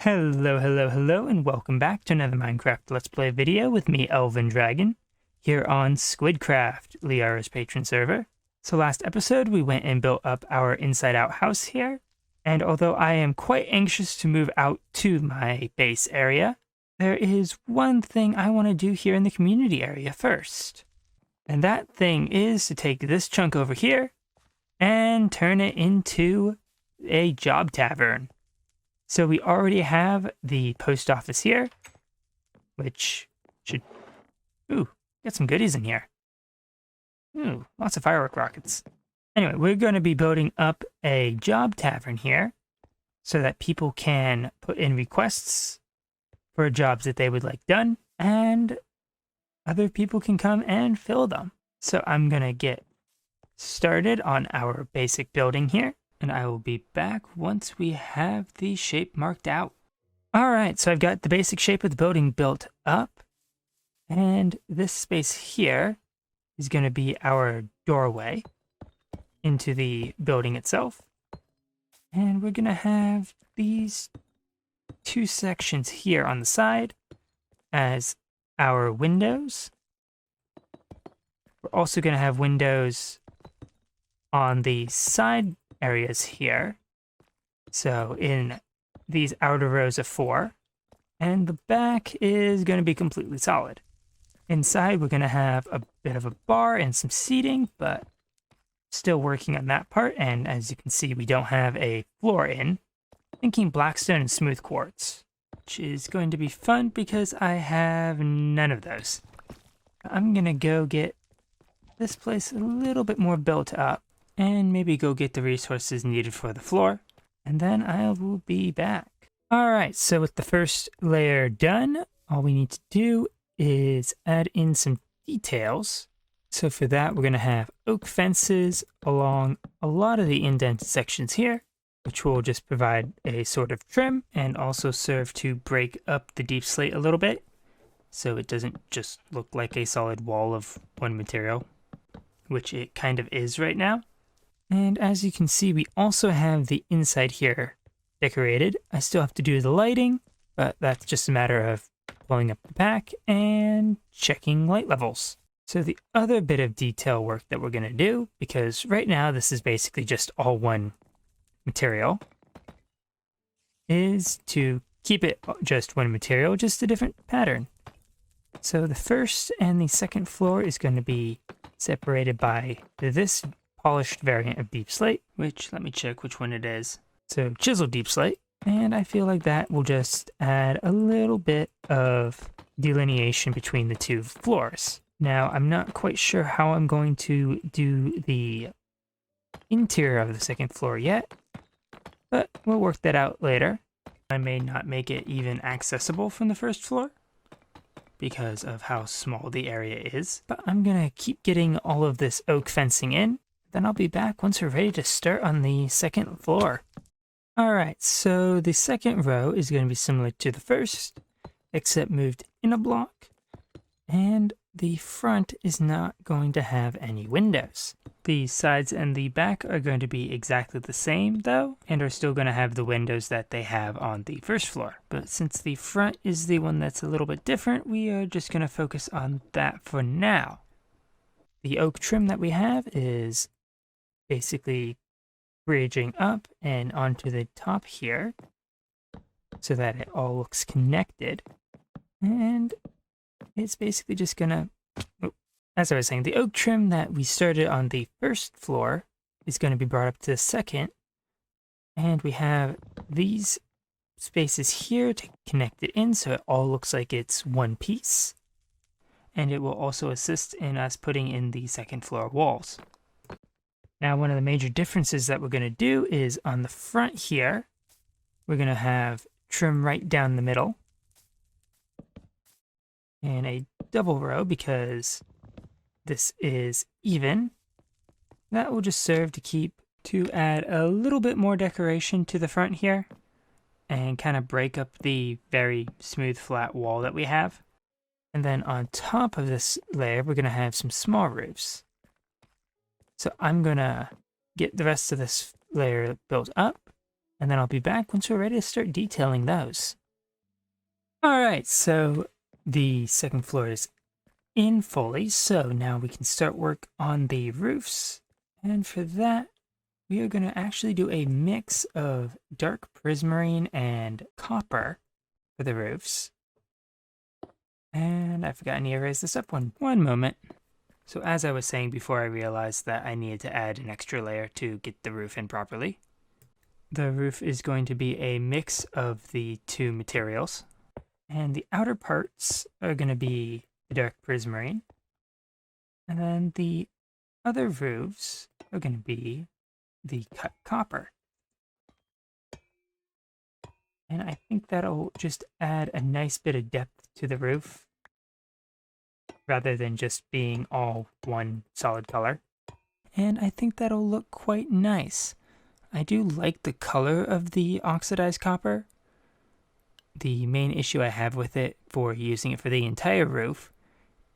Hello, and welcome back to another Minecraft Let's Play video with me, Elven Dragon, here on SQUIDcraft, Liara's patron server. So last episode, we went and built up our inside-out house here, and although I am quite anxious to move out to my base area, there is one thing I want to do here in the community area first. And that thing is to take this chunk over here and turn it into a job tavern. So we already have the post office here, which should, get some goodies in here. Ooh, lots of firework rockets. Anyway, we're going to be building up a job tavern here so that people can put in requests for jobs that they would like done, and other people can come and fill them. So I'm going to get started on our basic building here, and I will be back once we have the shape marked out. Alright, so I've got the basic shape of the building built up, and this space here is going to be our doorway into the building itself. And we're going to have these two sections here on the side as our windows. We're also going to have windows on the side areas here. So in these outer rows of 4, and the back is going to be completely solid. Inside we're going to have a bit of a bar and some seating, but still working on that part. And as you can see, we don't have a floor in. Thinking blackstone and smooth quartz, which is going to be fun because I have none of those. I'm going to go get this place a little bit more built up and maybe go get the resources needed for the floor, and then I will be back. Alright, so with the first layer done, all we need to do is add in some details. So for that, we're going to have oak fences along a lot of the indented sections here, which will just provide a sort of trim and also serve to break up the deep slate a little bit, so it doesn't just look like a solid wall of one material, which it kind of is right now. And as you can see, we also have the inside here decorated. I still have to do the lighting, but that's just a matter of pulling up the pack and checking light levels. So the other bit of detail work that we're going to do, because right now this is basically just all one material, is to keep it just one material, just a different pattern. So the first and the second floor is going to be separated by this polished variant of deep slate, which, let me check which one it is. So chiseled deep slate, and I feel like that will just add a little bit of delineation between the two floors. Now, I'm not quite sure how I'm going to do the interior of the second floor yet, but we'll work that out later. I may not make it even accessible from the first floor because of how small the area is, but I'm gonna keep getting all of this oak fencing in. Then I'll be back once we're ready to start on the second floor. Alright, so the second row is going to be similar to the first, except moved in a block, and the front is not going to have any windows. The sides and the back are going to be exactly the same though, and are still going to have the windows that they have on the first floor. But since the front is the one that's a little bit different, we are just going to focus on that for now. The oak trim that we have is basically bridging up and onto the top here so that it all looks connected. And it's basically just gonna, as I was saying, the oak trim that we started on the first floor is going to be brought up to the second, and we have these spaces here to connect it in so it all looks like it's one piece, and it will also assist in us putting in the second floor walls. Now, one of the major differences that we're going to do is on the front here, we're going to have trim right down the middle and a double row because this is even. That will just serve to add a little bit more decoration to the front here and kind of break up the very smooth flat wall that we have. And then on top of this layer, we're going to have some small roofs. So I'm going to get the rest of this layer built up, and then I'll be back once we're ready to start detailing those. Alright, so the second floor is in fully, so now we can start work on the roofs. And for that, we are going to actually do a mix of dark prismarine and copper for the roofs. And I forgot to erase this up one moment. So as I was saying before, I realized that I needed to add an extra layer to get the roof in properly. The roof is going to be a mix of the two materials. And the outer parts are going to be the dark prismarine. And then the other roofs are going to be the cut copper. And I think that'll just add a nice bit of depth to the roof, rather than just being all one solid color. And I think that'll look quite nice. I do like the color of the oxidized copper. The main issue I have with it for using it for the entire roof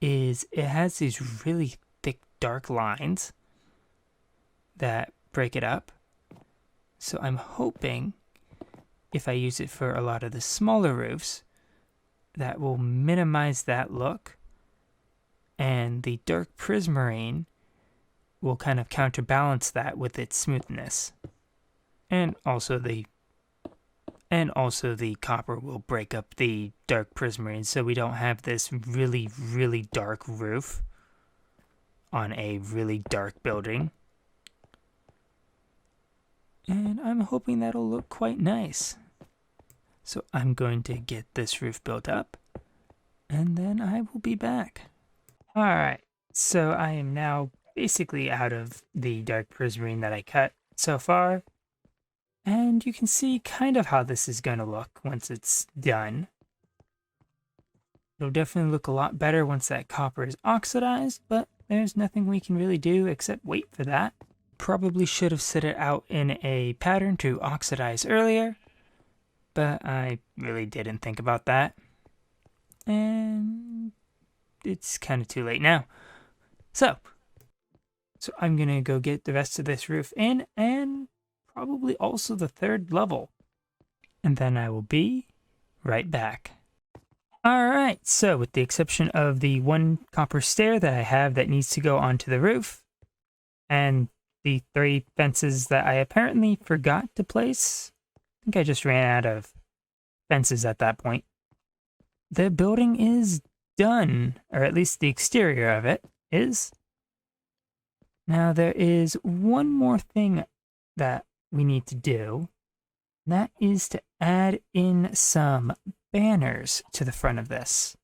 is it has these really thick dark lines that break it up. So I'm hoping if I use it for a lot of the smaller roofs, that will minimize that look, and the dark prismarine will kind of counterbalance that with its smoothness. And also the copper will break up the dark prismarine, so we don't have this really, really dark roof on a really dark building. And I'm hoping that'll look quite nice. So I'm going to get this roof built up, and then I will be back. Alright, so I am now basically out of the dark prismarine that I cut so far. And you can see kind of how this is going to look once it's done. It'll definitely look a lot better once that copper is oxidized, but there's nothing we can really do except wait for that. Probably should have set it out in a pattern to oxidize earlier, but I really didn't think about that. And it's kind of too late now. So I'm going to go get the rest of this roof in, and probably also the third level. And then I will be right back. Alright, so with the exception of the one copper stair that I have that needs to go onto the roof, and the 3 fences that I apparently forgot to place, I think I just ran out of fences at that point, the building is done, or at least the exterior of it is. Now there is one more thing that we need to do. That is to add in some banners to the front of this.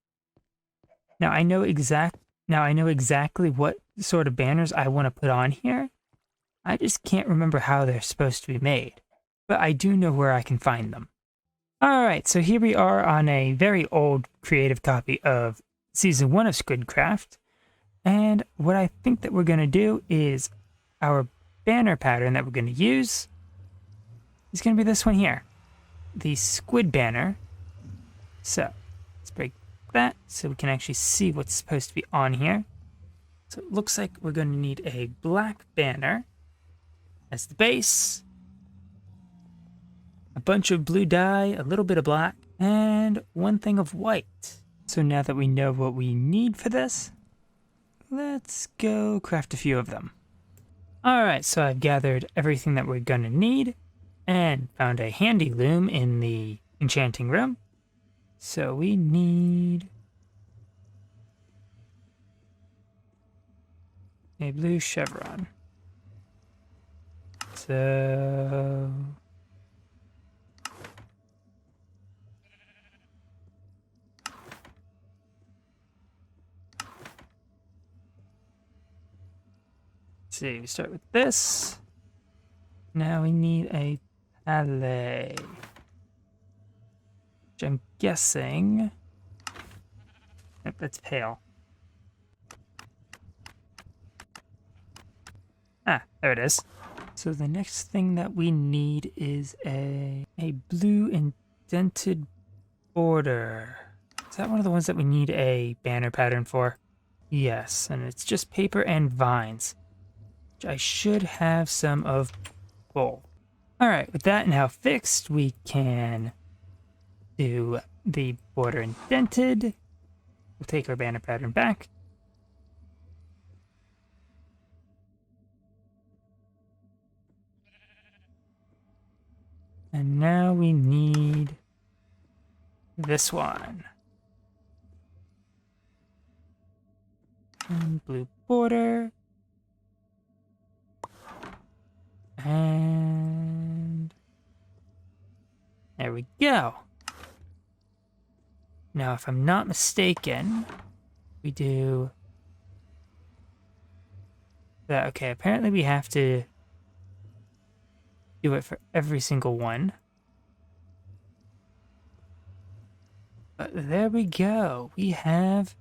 Now I know exactly what sort of banners I want to put on here. I just can't remember how they're supposed to be made, but I do know where I can find them. Alright, so here we are on a very old creative copy of Season 1 of SQUIDcraft, and what I think that we're going to do is our banner pattern that we're going to use is going to be this one here, the Squid Banner. So let's break that so we can actually see what's supposed to be on here. So it looks like we're going to need a black banner as the base, a bunch of blue dye, a little bit of black, and one thing of white. So now that we know what we need for this, let's go craft a few of them. Alright, so I've gathered everything that we're gonna need and found a handy loom in the enchanting room. So we need a blue chevron. So let's see, we start with this. Now we need a palette, which I'm guessing, yep, that's pale. Ah, there it is. So the next thing that we need is a blue indented border. Is that one of the ones that we need a banner pattern for? Yes, and it's just paper and vines, which I should have some of both. Alright, with that now fixed, we can do the border indented. We'll take our banner pattern back. And now we need this one. And blue border. And there we go. Now, if I'm not mistaken, we do that. Okay, apparently we have to do it for every single one. But there we go. We have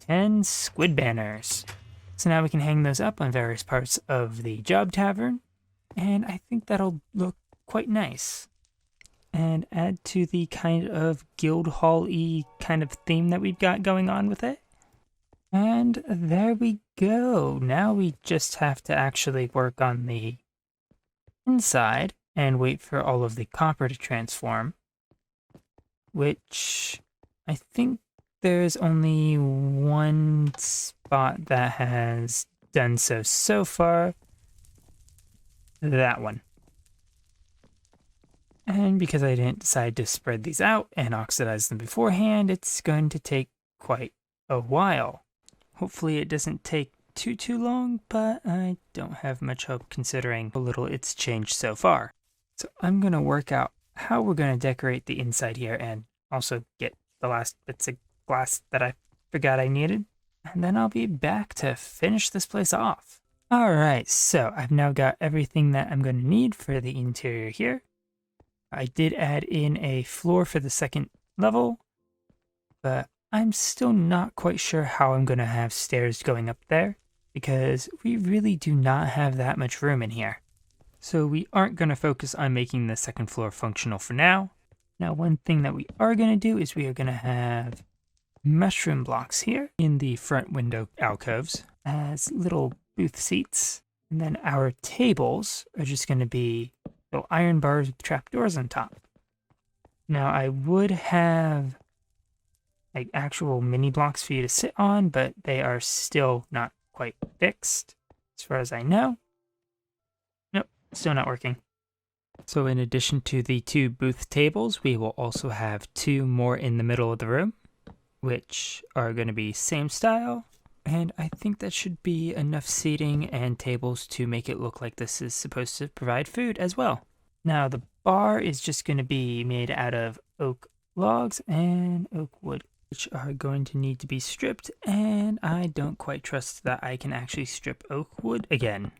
10 squid banners. So now we can hang those up on various parts of the job tavern. And I think that'll look quite nice. And add to the kind of guild hall-y kind of theme that we've got going on with it. And there we go. Now we just have to actually work on the inside and wait for all of the copper to transform. Which I think there's only one spot that has done so far. That one. And because I didn't decide to spread these out and oxidize them beforehand, it's going to take quite a while. Hopefully it doesn't take too long, but I don't have much hope considering how little it's changed so far. So I'm going to work out how we're going to decorate the inside here and also get the last bits of glass that I forgot I needed. And then I'll be back to finish this place off. Alright, so I've now got everything that I'm going to need for the interior here. I did add in a floor for the second level, but I'm still not quite sure how I'm going to have stairs going up there, because we really do not have that much room in here. So we aren't going to focus on making the second floor functional for now. Now, one thing that we are going to do is we are going to have mushroom blocks here in the front window alcoves as little booth seats. And then our tables are just going to be little iron bars with trapdoors on top. Now, I would have like actual mini blocks for you to sit on, but they are still not quite fixed as far as I know. Nope, still not working. So in addition to the 2 booth tables, we will also have 2 more in the middle of the room, which are going to be same style. And I think that should be enough seating and tables to make it look like this is supposed to provide food as well. Now the bar is just going to be made out of oak logs and oak wood, which are going to need to be stripped, and I don't quite trust that I can actually strip oak wood again,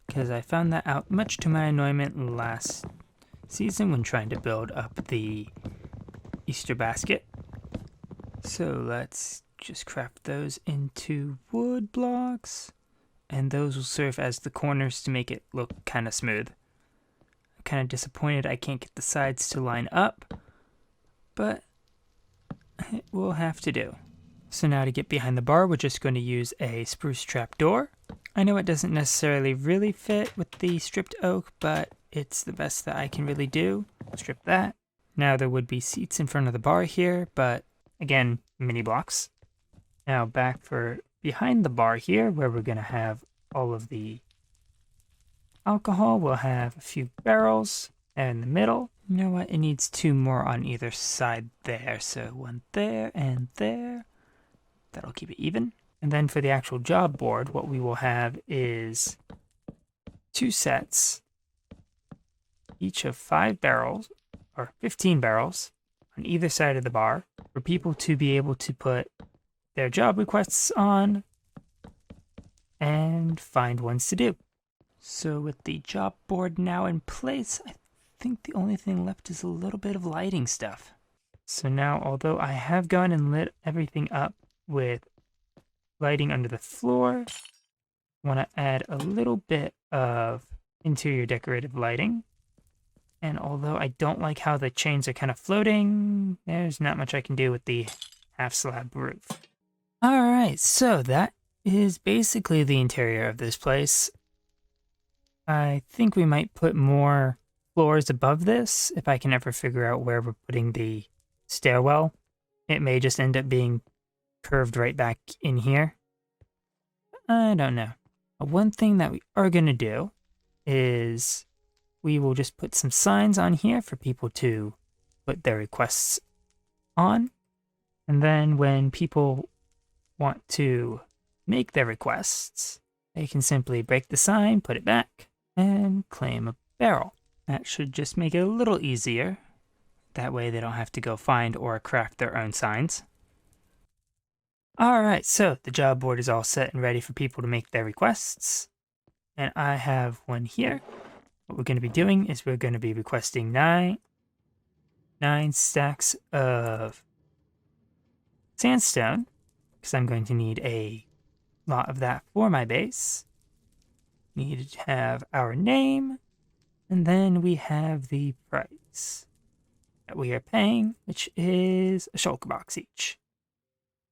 because I found that out much to my annoyment last season when trying to build up the Easter basket. So let's just craft those into wood blocks, and those will serve as the corners to make it look kind of smooth. I'm kind of disappointed I can't get the sides to line up, but it will have to do. So now to get behind the bar, we're just going to use a spruce trapdoor. I know it doesn't necessarily really fit with the stripped oak, but it's the best that I can really do. Strip that. Now there would be seats in front of the bar here, but again, mini blocks. Now back for behind the bar here, where we're going to have all of the alcohol. We'll have a few barrels in the middle. You know what? It needs 2 more on either side there. So 1 there and there. That'll keep it even. And then for the actual job board, what we will have is 2 sets, each of 5 barrels, or 15 barrels, on either side of the bar, for people to be able to put their job requests on and find ones to do. So with the job board now in place, I think the only thing left is a little bit of lighting stuff. So now, although I have gone and lit everything up with lighting under the floor, I want to add a little bit of interior decorative lighting. And although I don't like how the chains are kind of floating, there's not much I can do with the half slab roof. Alright, so that is basically the interior of this place. I think we might put more floors above this if I can ever figure out where we're putting the stairwell. It may just end up being curved right back in here. I don't know. One thing that we are going to do is we will just put some signs on here for people to put their requests on. And then when people want to make their requests, they can simply break the sign, put it back, and claim a barrel. That should just make it a little easier. That way they don't have to go find or craft their own signs. Alright, so the job board is all set and ready for people to make their requests. And I have one here. What we're going to be doing is we're going to be requesting nine stacks of sandstone, because I'm going to need a lot of that for my base. Need to have our name, and then we have the price that we are paying, which is a shulker box each.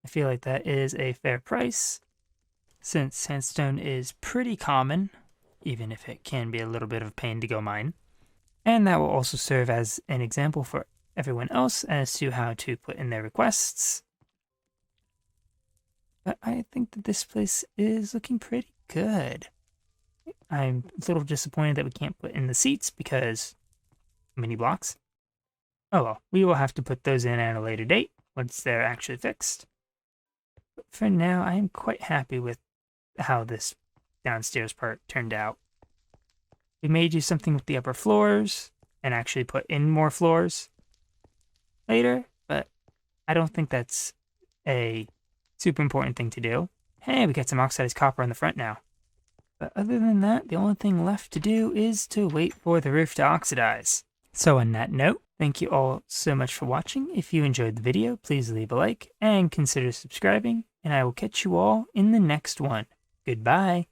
I feel like that is a fair price, since sandstone is pretty common, even if it can be a little bit of a pain to go mine. And that will also serve as an example for everyone else as to how to put in their requests. But I think that this place is looking pretty good. I'm a little disappointed that we can't put in the seats because mini blocks. Oh well, we will have to put those in at a later date once they're actually fixed. But for now, I am quite happy with how this downstairs part turned out. We may do something with the upper floors and actually put in more floors later, but I don't think that's a super important thing to do. Hey, we got some oxidized copper on the front now. But other than that, the only thing left to do is to wait for the roof to oxidize. So on that note, thank you all so much for watching. If you enjoyed the video, please leave a like and consider subscribing, and I will catch you all in the next one. Goodbye.